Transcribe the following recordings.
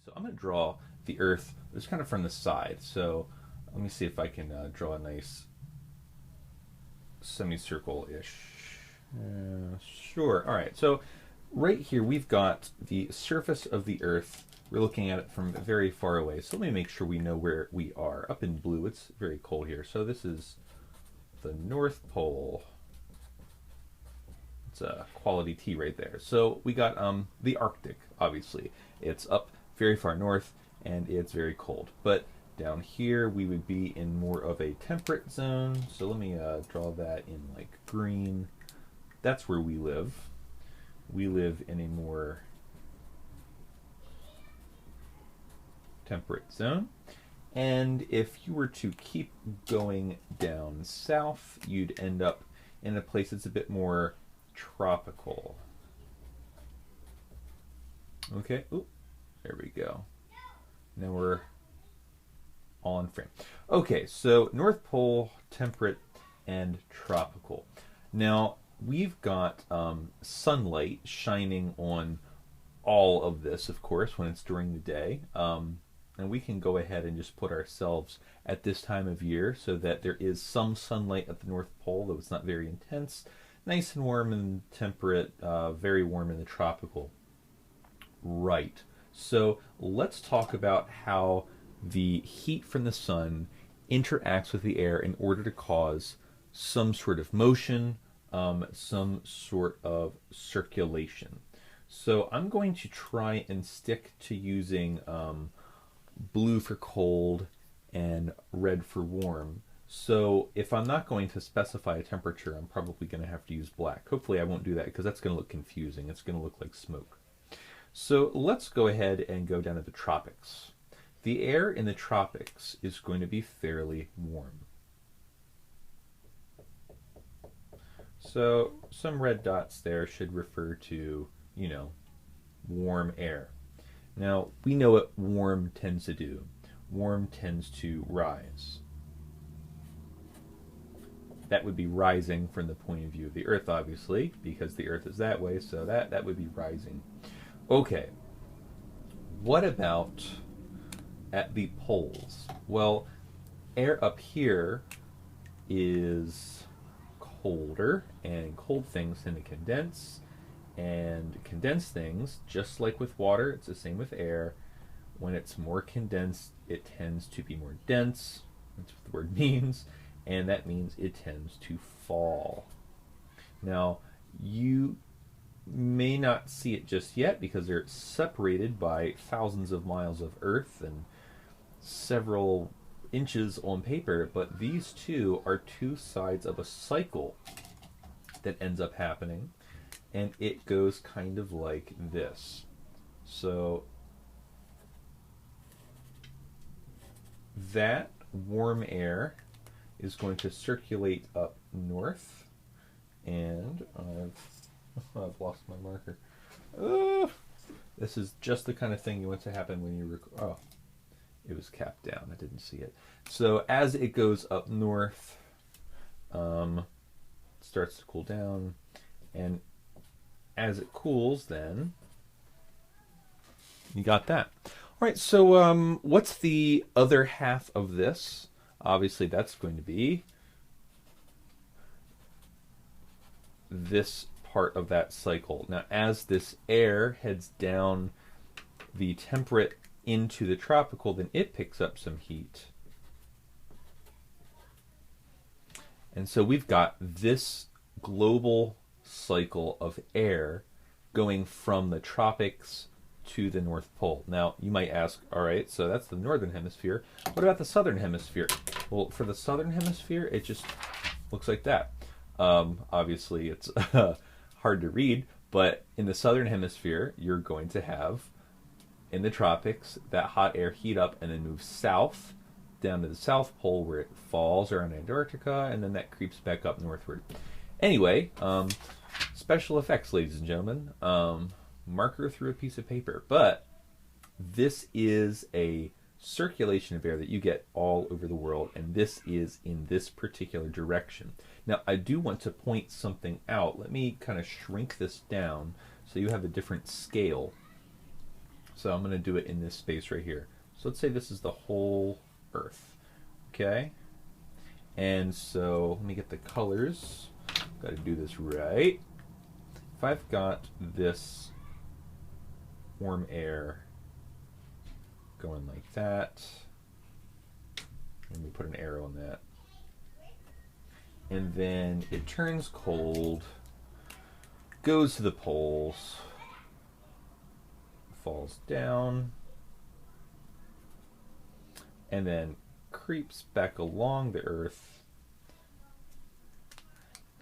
So I'm going to draw the Earth just kind of from the side. So let me see if I can draw a nice semicircle-ish. Sure. All right. So right here we've got the surface of the Earth. We're looking at it from very far away. So let me make sure we know where we are. Up in blue, it's very cold here. So this is the North Pole. It's a quality T right there. So we got the Arctic, obviously. It's up very far north, and it's very cold. But down here, we would be in more of a temperate zone. So let me draw that in like green. That's where we live. We live in a more temperate zone. And if you were to keep going down south, you'd end up in a place that's a bit more tropical. Okay, oop, there we go. Now we're on frame. Okay, so North Pole, temperate, and tropical. Now, we've got sunlight shining on all of this, of course, when it's during the day. And we can go ahead and just put ourselves at this time of year so that there is some sunlight at the North Pole, though it's not very intense. Nice and warm and temperate, very warm in the tropical. Right. So let's talk about how the heat from the sun interacts with the air in order to cause some sort of motion, some sort of circulation. So I'm going to try and stick to using blue for cold and red for warm. So if I'm not going to specify a temperature, I'm probably going to have to use black. Hopefully I won't do that because that's going to look confusing. It's going to look like smoke. So let's go ahead and go down to the tropics. The air in the tropics is going to be fairly warm. So some red dots there should refer to, you know, warm air. Now, we know what warm tends to do. Warm tends to rise. That would be rising from the point of view of the Earth, obviously, because the Earth is that way, so that would be rising. Okay, what about at the poles? Well, air up here is colder, and cold things tend to condense, and condensed things, just like with water, it's the same with air. When it's more condensed, it tends to be more dense. That's what the word means. And that means it tends to fall. Now, you may not see it just yet because they're separated by thousands of miles of Earth and several inches on paper, but these two are two sides of a cycle that ends up happening, and it goes kind of like this. So that warm air is going to circulate up north, and I've lost my marker. This is just the kind of thing you want to happen when you oh, it was capped down. I didn't see it. So as it goes up north, it starts to cool down, and as it cools, then you got that. All right. So what's the other half of this? Obviously, that's going to be this part of that cycle. Now, as this air heads down the temperate into the tropical, then it picks up some heat. And so we've got this global cycle of air going from the tropics to the North Pole. Now, you might ask, all right, so that's the northern hemisphere. What about the southern hemisphere? Well, for the southern hemisphere, it just looks like that. Obviously, it's hard to read, but in the southern hemisphere, you're going to have, in the tropics, that hot air heat up and then move south, down to the South Pole, where it falls around Antarctica, and then that creeps back up northward. Anyway, special effects, ladies and gentlemen. Marker through a piece of paper. But this is a circulation of air that you get all over the world, and this is in this particular direction. Now, I do want to point something out. Let me kind of shrink this down so you have a different scale. So I'm going to do it in this space right here. So let's say this is the whole Earth. Okay? And so let me get the colors. Got to do this right. If I've got this warm air going like that, let me put an arrow on that. And then it turns cold, goes to the poles, falls down, and then creeps back along the Earth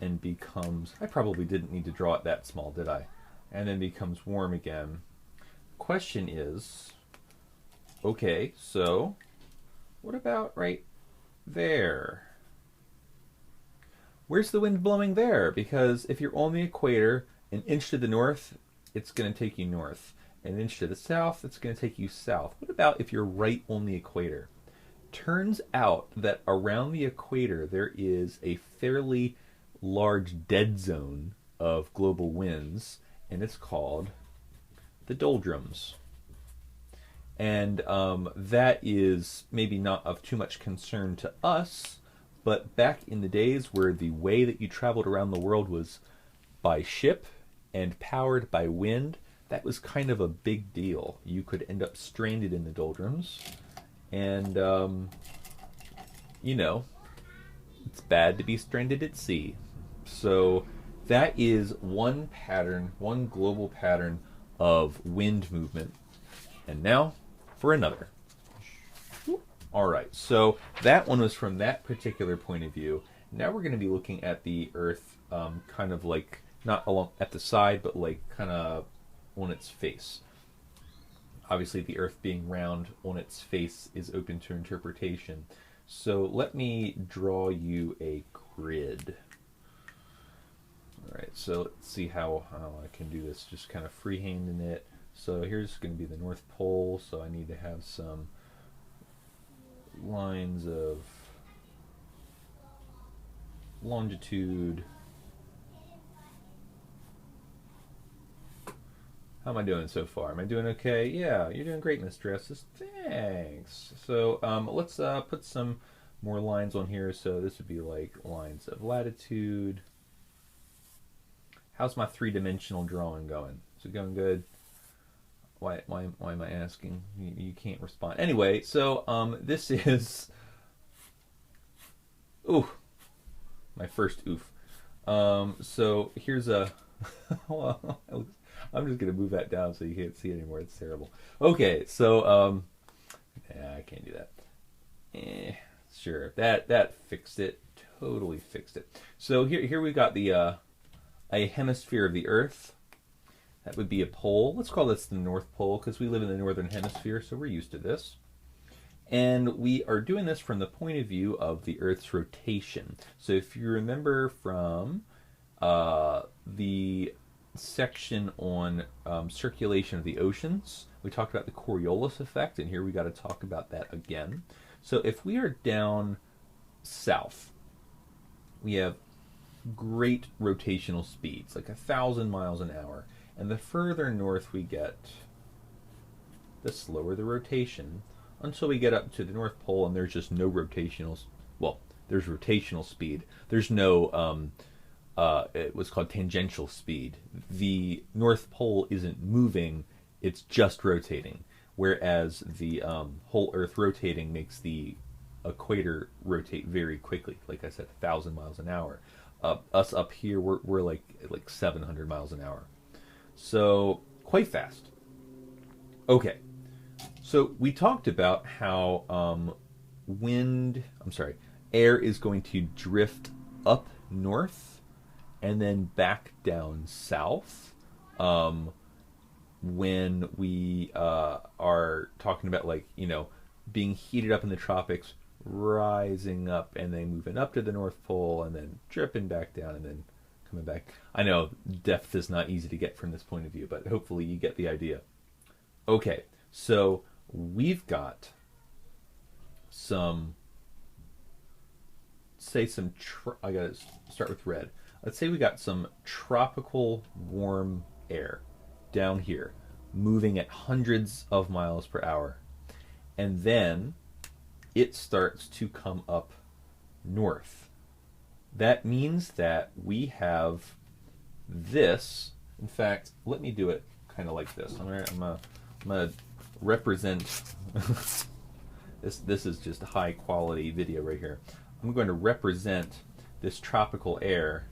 and becomes, I probably didn't need to draw it that small, did I? And then becomes warm again. Question is, okay, so what about right there? Where's the wind blowing there? Because if you're on the equator, an inch to the north, it's going to take you north. An inch to the south, it's going to take you south. What about if you're right on the equator? Turns out that around the equator there is a fairly large dead zone of global winds, and it's called the Doldrums. And that is maybe not of too much concern to us, but back in the days where the way that you traveled around the world was by ship and powered by wind, that was kind of a big deal. You could end up stranded in the Doldrums, and you know, it's bad to be stranded at sea. So that is one pattern, one global pattern of wind movement. And now for another. All right, so that one was from that particular point of view. Now we're going to be looking at the Earth kind of like, not along at the side, but like kind of on its face. Obviously, the Earth being round on its face is open to interpretation. So let me draw you a grid. All right, so let's see how I can do this, just kind of freehanding it. So here's going to be the North Pole, so I need to have some lines of longitude. How am I doing so far? Am I doing okay? Yeah, you're doing great, Miss Dresses. Thanks. So let's put some more lines on here. So this would be like lines of latitude. How's my three-dimensional drawing going? Is it going good? Why am I asking? You can't respond. Anyway, so this is... Ooh, my first oof. So here's a... I'm just going to move that down so you can't see it anymore. It's terrible. Okay, so... yeah, I can't do that. Sure, that fixed it. Totally fixed it. So here we've got the a hemisphere of the Earth. That would be a pole. Let's call this the North Pole because we live in the Northern Hemisphere, so we're used to this. And we are doing this from the point of view of the Earth's rotation. So if you remember from the section on circulation of the oceans, we talked about the Coriolis Effect, and here we got to talk about that again. So if we are down south, we have great rotational speeds, like 1,000 miles an hour. And the further north we get, the slower the rotation, until we get up to the North Pole and there's just no rotational, well, there's rotational speed. There's no, it was called tangential speed. The North Pole isn't moving, it's just rotating. Whereas the whole Earth rotating makes the equator rotate very quickly. Like I said, 1,000 miles an hour. Us up here, we're like 700 miles an hour. So, quite fast. Okay. So, we talked about how air is going to drift up north and then back down south when we are talking about, like, you know, being heated up in the tropics, rising up and then moving up to the North Pole and then dripping back down and then coming back. I know depth is not easy to get from this point of view, but hopefully you get the idea. Okay, so we've got some, I gotta start with red. Let's say we got some tropical warm air down here. moving at hundreds of miles per hour. And then it starts to come up north. That means that we have this. In fact, let me do it kind of like this. I'm gonna represent this is just a high quality video right here. I'm going to represent this tropical air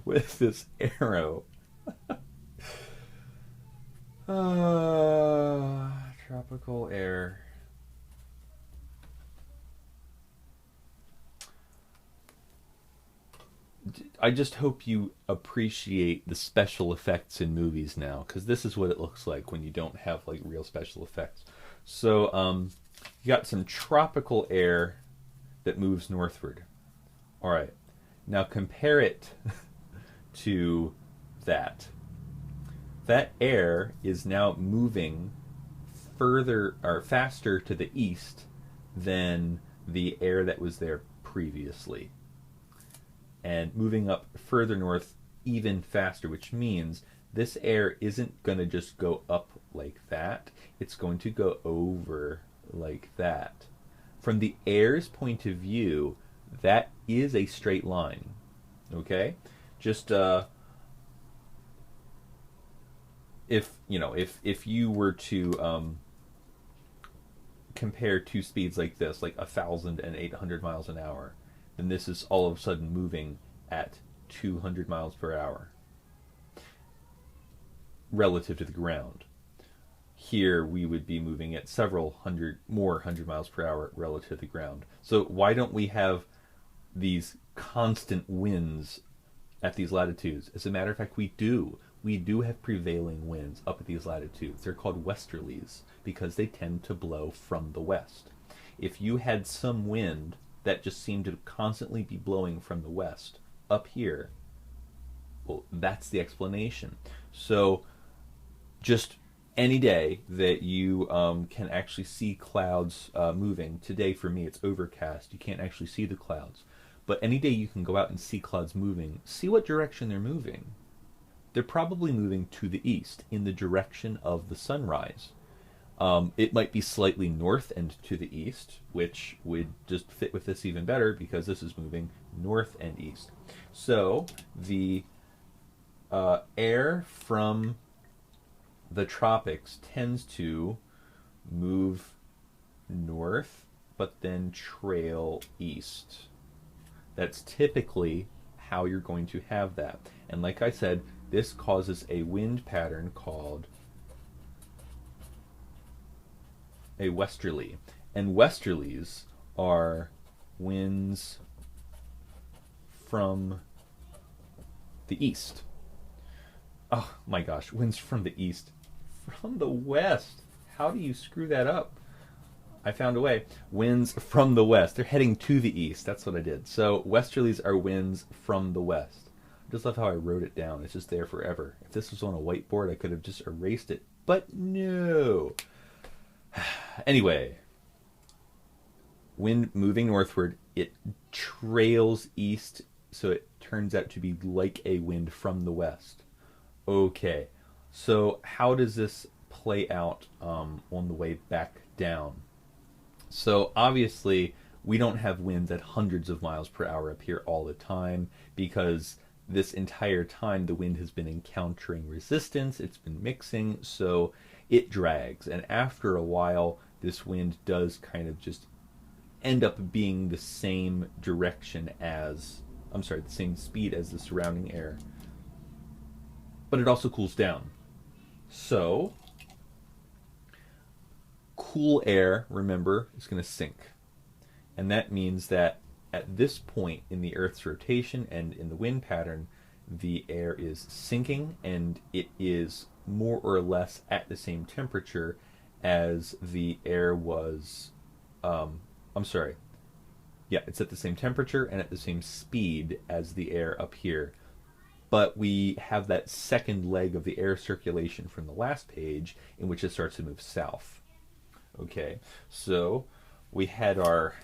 with this arrow. Tropical air. I just hope you appreciate the special effects in movies now, because this is what it looks like when you don't have like real special effects. So you got some tropical air that moves northward. All right, now compare it to that. That air is now moving further or faster to the east than the air that was there previously, and moving up further north even faster, which means this air isn't going to just go up like that, it's going to go over like that. From the air's point of view, that is a straight line. Okay? Just if you were to compare two speeds like this, like 1,000 and 800 miles an hour, then this is all of a sudden moving at 200 miles per hour relative to the ground. Here we would be moving at several hundred miles per hour relative to the ground. So why don't we have these constant winds at these latitudes? As a matter of fact, we do. We do have prevailing winds up at these latitudes. They're called westerlies because they tend to blow from the west. If you had some wind that just seemed to constantly be blowing from the west up here, well, that's the explanation. So just any day that you can actually see clouds moving, today for me it's overcast, you can't actually see the clouds, but any day you can go out and see clouds moving, see what direction they're moving. They're probably moving to the east, in the direction of the sunrise. It might be slightly north and to the east, which would just fit with this even better because this is moving north and east. So the air from the tropics tends to move north, but then trail east. That's typically how you're going to have that. And like I said, this causes a wind pattern called a westerly. And westerlies are winds from the east. Oh my gosh, winds from the east. From the west. How do you screw that up? I found a way. Winds from the west. They're heading to the east. That's what I did. So westerlies are winds from the west. I just love how I wrote it down. It's just there forever. If this was on a whiteboard, I could have just erased it. But no. Anyway, wind moving northward, it trails east, so it turns out to be like a wind from the west. Okay, so how does this play out on the way back down? So obviously, we don't have winds at hundreds of miles per hour up here all the time, because this entire time the wind has been encountering resistance, it's been mixing, so it drags. And after a while, this wind does kind of just end up being the same direction as, the same speed as the surrounding air. But it also cools down. So, cool air, remember, is going to sink. And that means that at this point in the Earth's rotation and in the wind pattern, the air is sinking, and it is more or less at the same temperature as the air was, it's at the same temperature and at the same speed as the air up here. But we have that second leg of the air circulation from the last page in which it starts to move south. Okay, so we had our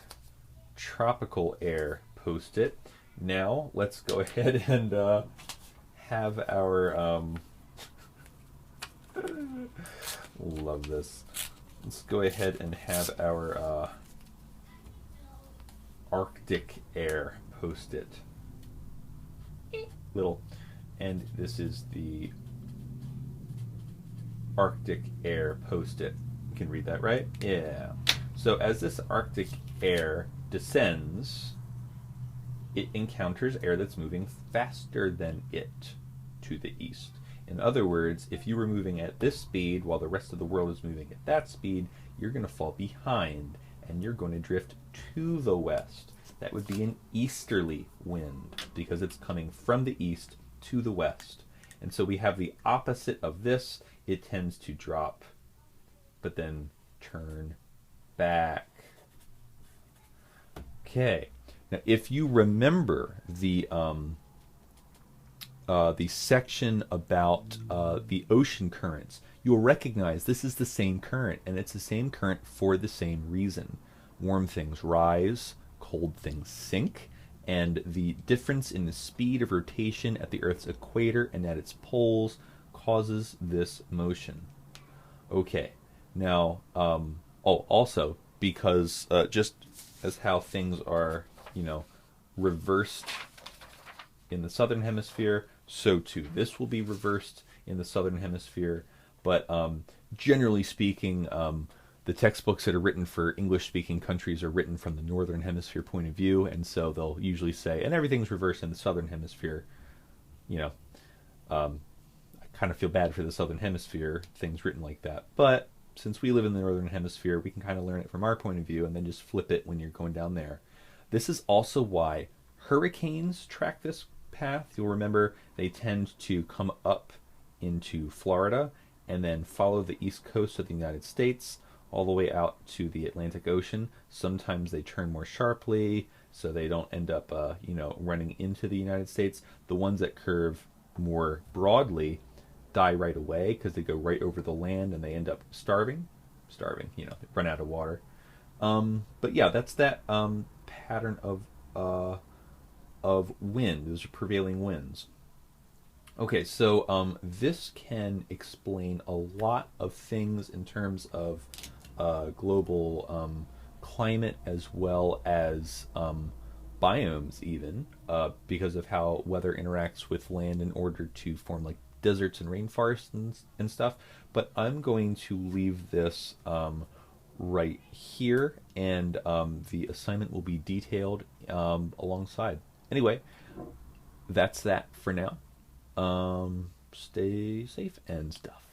tropical air posted. Now let's go ahead and have our love this. Let's go ahead and have our Arctic air post-it. Little, and this is the Arctic air post-it. You can read that, right? Yeah. So as this Arctic air descends, it encounters air that's moving faster than it to the east. In other words, if you were moving at this speed while the rest of the world is moving at that speed, you're going to fall behind and you're going to drift to the west. That would be an easterly wind because it's coming from the east to the west. And so we have the opposite of this. It tends to drop, but then turn back. Okay. Now, if you remember the section about the ocean currents, you'll recognize this is the same current, and it's the same current for the same reason. Warm things rise, cold things sink, and the difference in the speed of rotation at the Earth's equator and at its poles causes this motion. Okay, now, also, because just as how things are, reversed in the southern hemisphere, so too this will be reversed in the southern hemisphere. But generally speaking, the textbooks that are written for English-speaking countries are written from the northern hemisphere point of view, and so they'll usually say, and everything's reversed in the southern hemisphere. I kind of feel bad for the southern hemisphere, things written like that. But since we live in the northern hemisphere, we can kind of learn it from our point of view and then just flip it when you're going down there. This is also why hurricanes track this path. You'll remember they tend to come up into Florida and then follow the east coast of the United States all the way out to the Atlantic Ocean. Sometimes they turn more sharply, so they don't end up, running into the United States. The ones that curve more broadly die right away because they go right over the land and they end up starving, they run out of water. But yeah, that's that pattern of wind. Those are prevailing winds. Okay, so this can explain a lot of things in terms of global climate as well as biomes even, because of how weather interacts with land in order to form like deserts and rainforests and stuff. But I'm going to leave this right here, and the assignment will be detailed alongside. Anyway, that's that for now. Stay safe and stuff.